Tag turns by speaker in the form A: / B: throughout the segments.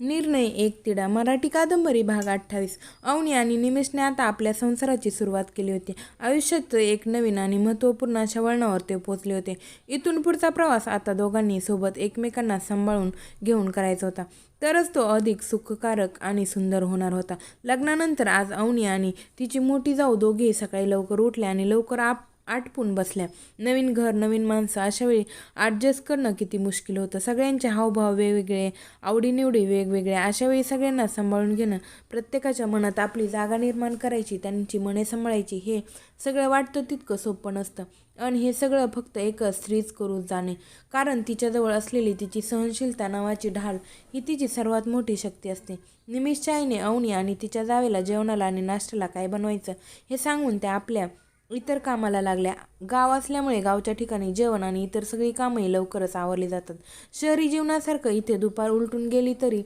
A: निर्णय एक तिढा. मराठी कादंबरी भाग 28. अवनी आणि निमेषने आता आपल्या संसाराची सुरुवात केली होती. आयुष्यात एक नवीन आणि महत्त्वपूर्ण अशा वळणावर ते पोचले होते. इथून पुढचा प्रवास आता दोघांनी सोबत एकमेकांना सांभाळून घेऊन करायचा होता. तरच तो अधिक सुखकारक आणि सुंदर होणार होता. लग्नानंतर आज अवनी आणि तिची मोठी जाऊ दोघेही सकाळी लवकर उठल्या आणि लवकर आटपून बसल्या. नवीन घर, नवीन माणसं, अशावेळी ॲडजस्ट करणं किती मुश्किल होतं. सगळ्यांचे हावभाव वेगवेगळे, आवडीनिवडी वेगवेगळ्या. अशावेळी सगळ्यांना सांभाळून घेणं, प्रत्येकाच्या मनात आपली जागा निर्माण करायची, त्यांची मने सांभाळायची, हे सगळं वाटतं तितकं सोपं नसतं. आणि हे सगळं फक्त एकच स्त्रीच करू जाणे. कारण तिच्याजवळ असलेली तिची सहनशीलता नावाची ढाल ही तिची सर्वात मोठी शक्ती असते. निमिषच्या आईने अवनी आणि तिच्या जावेला जेवणाला आणि नाश्त्याला काय बनवायचं हे सांगून त्या आपल्या इतर कामाला लागल्या. गाव असल्यामुळे गावच्या ठिकाणी जेवण आणि इतर सगळी कामंही लवकरच आवरली जातात. शहरी जीवनासारखं इथे दुपार उलटून गेली तरी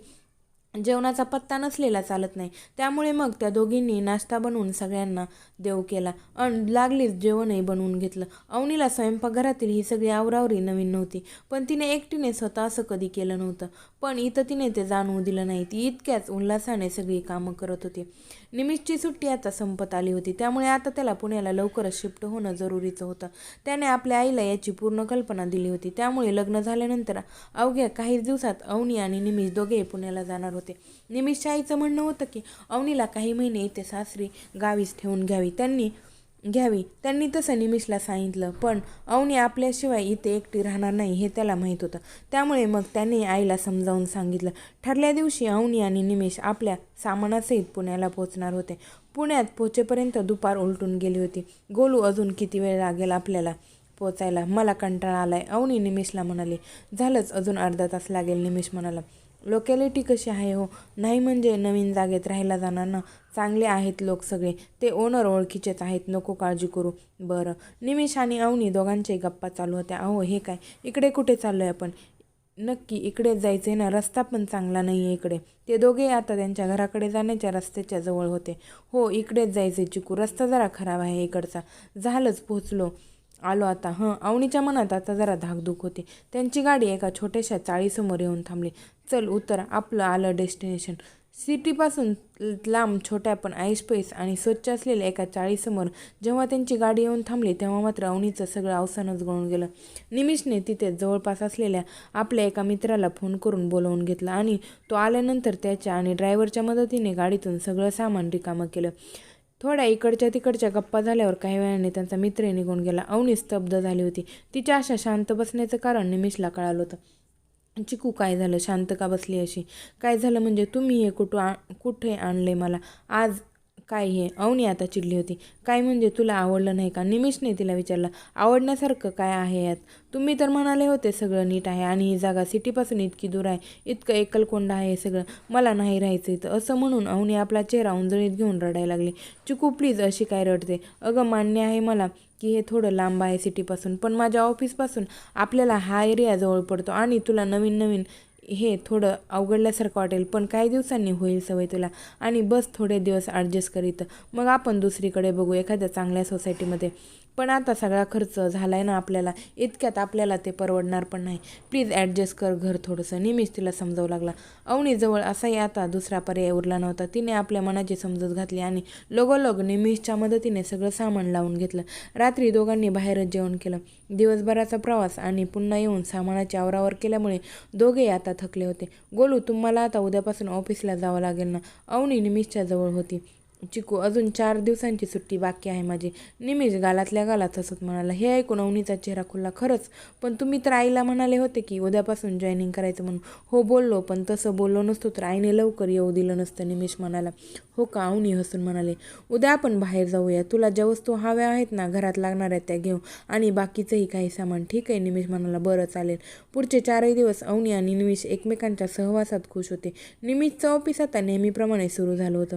A: जेवणाचा पत्ता नसलेला चालत नाही. त्यामुळे मग त्या दोघींनी नाश्ता बनवून सगळ्यांना देव केला आणि लागलीच जेवणही बनवून घेतलं. अवनीला स्वयंपाकघरातील ही सगळी आवरावरी नवीन नव्हती, पण तिने एकटीने स्वतः असं कधी केलं नव्हतं. पण इथं तिने ते जाणवू दिलं नाही. ती इतक्याच उल्हासाने सगळी कामं करत होती. निमिषची सुट्टी आता संपत आली होती, त्यामुळे आता त्याला पुण्याला लवकरच शिफ्ट होणं जरुरीचं होतं. त्याने आपल्या आईला याची पूर्ण कल्पना दिली होती. त्यामुळे लग्न झाल्यानंतर अवघ्या काही दिवसात अवनी आणि निमिष दोघेही पुण्याला जाणार होते. निमिषच्या आईचं म्हणणं होतं की अवनीला काही महिने इथे सासरी गावीच ठेवून घ्यावी. त्यांनी तसं निमिषला सांगितलं, पण अवनी आपल्याशिवाय इथे एकटी राहणार नाही हे त्याला माहीत होतं. त्यामुळे मग त्याने आईला समजावून सांगितलं. ठरल्या दिवशी अवनी आणि निमिष आपल्या सामानासहित पुण्याला पोहोचणार होते. पुण्यात पोहोचेपर्यंत दुपार उलटून गेली होती. गोलू, अजून किती वेळ लागेल आपल्याला पोचायला? मला कंटाळा आलाय, अवनी निमिषला म्हणाली. झालंच, अजून अर्धा तास लागेल, निमिष म्हणाला. लोकॅलिटी कशी आहे हो? नाही म्हणजे नवीन जागेत राहायला जाणार ना. चांगले आहेत लोक सगळे, ते ओनर ओळखीचेच आहेत, नको काळजी करू. बरं. निमिष आणि अवनी दोघांच्याही गप्पा चालू होत्या. अहो, हे काय, इकडे कुठे चाललोय आपण? नक्की इकडेच जायचंय ना? रस्ता पण चांगला नाही आहे इकडे. ते दोघे आता त्यांच्या घराकडे जाण्याच्या रस्त्याच्या जवळ होते. हो, इकडेच जायचंय चिकू, रस्ता जरा खराब आहे इकडचा. झालंच, पोहोचलो, आलो आता. अवनीच्या मनात आता जरा धाकधूक होती. त्यांची गाडी एका छोट्याशा चाळीसमोर येऊन थांबली. चल उतर, आपलं आलं डेस्टिनेशन. सिटीपासून लांब, छोट्या पण ऐसपैस आणि स्वच्छ असलेल्या एका चाळीसमोर जेव्हा त्यांची गाडी येऊन थांबली तेव्हा मात्र अवनीचं सगळं अवसानच गळून गेलं. निमिषने तिथेच जवळपास असलेल्या आपल्या एका मित्राला फोन करून बोलवून घेतलं आणि तो आल्यानंतर त्याच्या आणि ड्रायव्हरच्या मदतीने गाडीतून सगळं सामान रिकामं केलं. थोड्या इकडच्या तिकडच्या गप्पा झाल्यावर काही वेळाने त्यांचा मित्र निघून गेला. अवनी स्तब्ध झाली होती. तिच्या अशा शांत बसण्याचं कारण निमिषला कळालं होतं. चिकू, काय झालं? शांत का बसली अशी? काय झालं म्हणजे? तुम्ही हे कुठे आणले मला आज? काय हे? अवनी आता चिडली होती. काय म्हणजे, तुला आवडलं नाही का? निमिषने तिला विचारलं. आवडण्यासारखं काय आहे यात? तुम्ही तर म्हणाले होते सगळं नीट आहे आणि ही जागा सिटीपासून इतकी दूर आहे, इतकं एकलकोंडा आहे हे सगळं, मला नाही राहायचं इथं. असं म्हणून अवनी आपला चेहरा उंजळीत घेऊन रडायला लागली. चिकू प्लीज, अशी काय रडते? अगं, मान्य आहे मला की हे थोडं लांब आहे सिटीपासून, पण माझ्या ऑफिसपासून आपल्याला हा एरिया जवळ पडतो आणि तुला नवीन नवीन हे थोडं अवघडल्यासारखं वाटेल, पण काही दिवसांनी होईल सवय तुला. आणि बस थोडे दिवस ॲडजस्ट करीत, मग आपण दुसरीकडे बघू एखाद्या चांगल्या सोसायटीमध्ये. पण आता सगळा खर्च झालाय ना आपल्याला, इतक्यात आपल्याला ते परवडणार पण नाही. प्लीज ॲडजस्ट कर घर थोडंसं, निमिष तिला समजावू लागला. अवनीजवळ असाही आता दुसरा पर्याय उरला नव्हता. तिने आपल्या मनाची समजूत घातली आणि लगोलग निमिषच्या मदतीने सगळं सामान लावून घेतलं. रात्री दोघांनी बाहेरच जेवण केलं. दिवसभराचा प्रवास आणि पुन्हा येऊन सामानाची आवरावर केल्यामुळे दोघेही आता थकले होते. गोलू, तुम्हाला आता उद्यापासून ऑफिसला जावं लागेल ना? अवनी निमिषच्या जवळ होती. चिकू, अजून 4 दिवसांची सुट्टी बाकी आहे माझी, निमिष गालातल्या गालात हसत म्हणाला. हे ऐकून अवनीचा चेहरा खुलला. खरंच? पण तुम्ही तर आईला म्हणाले होते की उद्यापासून जॉईनिंग करायचं म्हणून. हो बोललो, पण तसं बोललो नसतो तर आईने लवकर येऊ दिलं नसतं, निमिष म्हणाला. हो का? अवनी हसून म्हणाले. उद्या आपण बाहेर जाऊया, तुला ज्या वस्तू हव्या आहेत ना घरात लागणाऱ्या त्या घेऊ आणि बाकीचंही काही सामान. ठीक आहे, निमिष म्हणाला. बरं चालेल. पुढचे 4 दिवस अवनी आणि निमिष एकमेकांच्या सहवासात खुश होते. निमिषचं ऑफिस आता नेहमीप्रमाणे सुरू झालं होतं.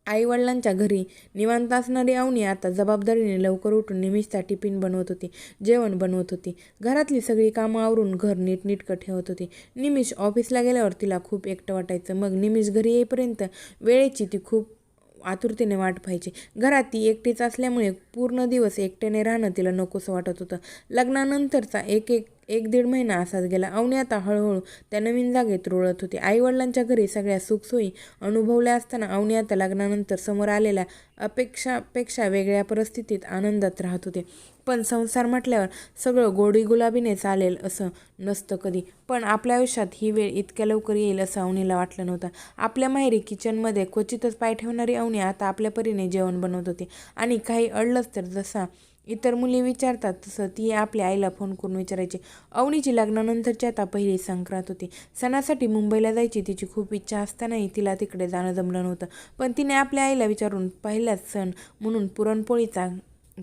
A: आईवडिलांच्या घरी निवांत असणारी अवनी आता जबाबदारीने लवकर उठून निमिषचा टिफिन बनवत होती, जेवण बनवत होती, घरातली सगळी कामं आवरून घर नीटनीटकं ठेवत होती. निमिष ऑफिसला गेल्यावर तिला खूप एकटं वाटायचं. मग निमिष घरी येईपर्यंत वेळेची ती खूप आतुरतेने वाट पाहायची. घरात ती एकटीच असल्यामुळे पूर्ण दिवस एकट्याने राहणं तिला नकोसं वाटत होतं. लग्नानंतरचा एक 1-1.5 महिना असाच गेला. अवनी आता हळूहळू त्या नवीन जागेत रुळत होती. आईवडिलांच्या घरी सगळ्या सुखसोयी अनुभवल्या असताना अवनी आता लग्नानंतर समोर आलेल्या अपेक्षापेक्षा वेगळ्या परिस्थितीत आनंदात राहत होते. पण संसार म्हटल्यावर सगळं गोडी गुलाबीने चालेल असं नसतं कधी. पण आपल्या आयुष्यात ही वेळ इतक्या लवकर येईल असं अवनीला वाटलं नव्हतं. आपल्या माहेरी किचनमध्ये क्वचितच पाय ठेवणारी अवनी आता आपल्या परीने जेवण बनवत होती. आणि काही अडलंच तर जसा इतर मुली विचारतात तसं ती आपल्या आईला फोन करून विचारायची. अवनीची लग्नानंतरची आता पहिली संक्रांत होती. सणासाठी मुंबईला जायची तिची खूप इच्छा असतानाही तिला तिकडे जाणं जमलं नव्हतं. पण तिने आपल्या आईला विचारून पहिलाच सण म्हणून पुरणपोळीचा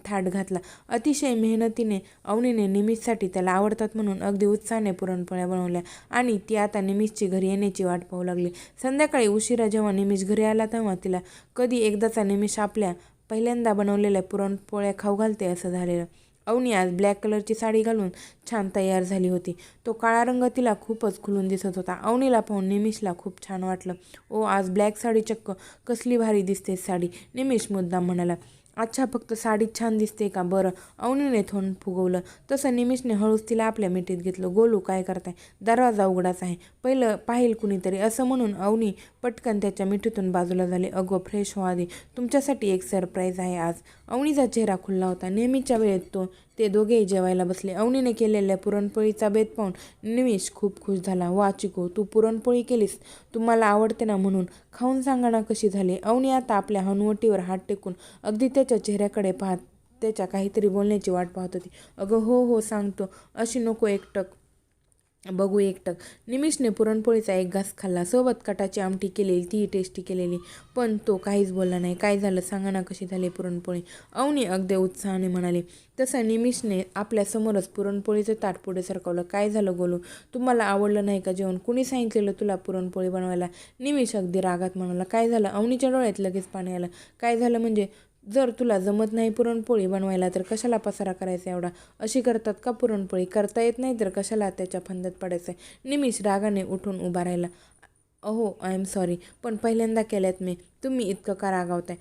A: थाट घातला. अतिशय मेहनतीने अवनीने निमिषसाठी त्याला आवडतात म्हणून अगदी उत्साहाने पुरणपोळ्या बनवल्या आणि ती आता निमिषची घरी येण्याची वाट पाहू लागली. संध्याकाळी उशिरा जेव्हा निमिष घरी आला तेव्हा तिला कधी एकदाचा निमिष आपल्या पहिल्यांदा बनवलेल्या पुरणपोळ्या खाऊ घालते असं झालेलं. अवनी आज ब्लॅक कलरची साडी घालून छान तयार झाली होती. तो काळा रंग तिला खूपच खुलून दिसत होता. अवनीला पाहून निमिषला खूप छान वाटलं. ओ, आज ब्लॅक साडी चक्क कसली भारी दिसते साडी, निमिष मुद्दाम म्हणाला. अच्छा, फक्त साडीत छान दिसते का? बरं. अवनीने थोन फुगवलं. तसं निमिषने हळूच तिला आपल्या मिठीत घेतलं. गोलू, काय करताय? दरवाजा उघडाच आहे, पहिलं पाहिल कुणीतरी असं म्हणून अवनी पटकन त्याच्या मिठीतून बाजूला झाली. अगो, फ्रेश व्हा आधी, तुमच्यासाठी एक सरप्राईज आहे आज. अवनीचा चेहरा खुलला होता. नेहमीच्या वेळेत ते दोघेही जेवायला बसले. अवनीने केलेल्या पुरणपोळीचा बेत पाहून निमिष खूप खुश झाला. वा चिकू, तू पुरणपोळी केलीस? तुम्हाला आवडते ना, म्हणून खाऊन सांगा ना कशी झाली. अवनी आता आपल्या हनुवटीवर हात टेकून अगदी त्याच्या चेहऱ्याकडे पाहत त्याच्या काहीतरी बोलण्याची वाट पाहत होती. अगं हो हो सांगतो, अशी नको एकटक बघू एकटक. निमिषने पुरणपोळीचा एक घास खाल्ला. सोबत कटाची आमटी केलेली, तीही टेस्टी केलेली. पण तो काहीच बोलला नाही. काय झालं सांगा ना कशी झाली पुरणपोळी, अवनी अगदी उत्साहाने म्हणाली. तसं निमिषने आपल्यासमोरच पुरणपोळीचं ताट पुढे सरकवलं. काय झालं गोलू, तुम्हाला आवडलं नाही का जेवण? कुणी सांगितलेलं तुला पुरणपोळी बनवायला? निमिष अगदी रागात म्हणाला. काय झालं? अवनीच्या डोळ्यात लगेच पाणी आलं. काय झालं म्हणजे? जर तुला जमत नाही पुरणपोळी बनवायला तर कशाला पसारा करायचा एवढा? अशी करतात का पुरणपोळी? करता येत नाही तर कशाला त्याच्या फंद्यात पडायचं? निमिष रागाने उठून उभा राहिला. अहो, आय एम सॉरी, पण पहिल्यांदा केल्यात मी. तुम्ही इतकं का रागावताय?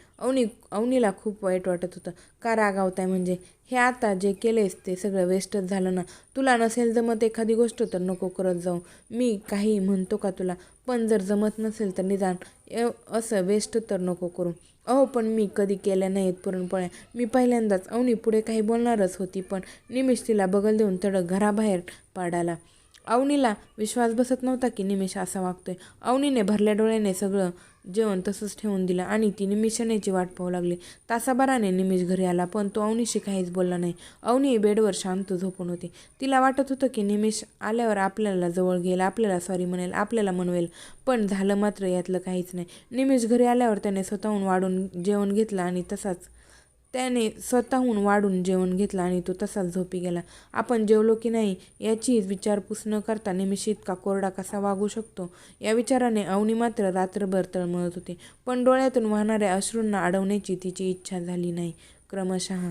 A: अवनीला खूप वाईट वाटत होतं. का रागावताय म्हणजे? हे आता जे केलेस ते सगळं वेस्टच झालं ना. तुला नसेल जमत एखादी गोष्ट तर नको करत जाऊ. मी काही म्हणतो का तुला? पण जर जमत नसेल तर निदान असं वेस्ट तर नको करू. अहो, पण मी कधी केल्या नाहीत पुरणपोळ्या, मी पहिल्यांदाच. अवनी पुढे काही बोलणारच होती पण निमिष तिला बगल देऊन तडक घराबाहेर पडाला. अवनीला विश्वास बसत नव्हता की निमिष असा वागतोय. अवनीने भरल्या डोळ्याने सगळं जेवण तसंच ठेवून दिलं आणि ती निमिष येण्याची वाट पाहू लागली. तासाभराने निमिष घरी आला पण तो अवनीशी काहीच बोलला नाही. अवनी बेडवर शांत झोपून होती. तिला वाटत होतं की निमिष आल्यावर आपल्याला जवळ घेईल, आपल्याला सॉरी म्हणेल, आपल्याला मनवेल. पण झालं मात्र यातलं काहीच नाही. निमिष घरी आल्यावर त्याने स्वतःहून वाढून जेवण घेतलं आणि तो तसाच झोपी गेला. आपण जेवलो की नाही याची विचारपूस न करता निमिष इतका कोरडा कसा वागू शकतो या विचाराने अवनी मात्र रात्रभर तळमळत होती. पण डोळ्यातून वाहणाऱ्या अश्रूंना अडवण्याची तिची इच्छा झाली नाही. क्रमशः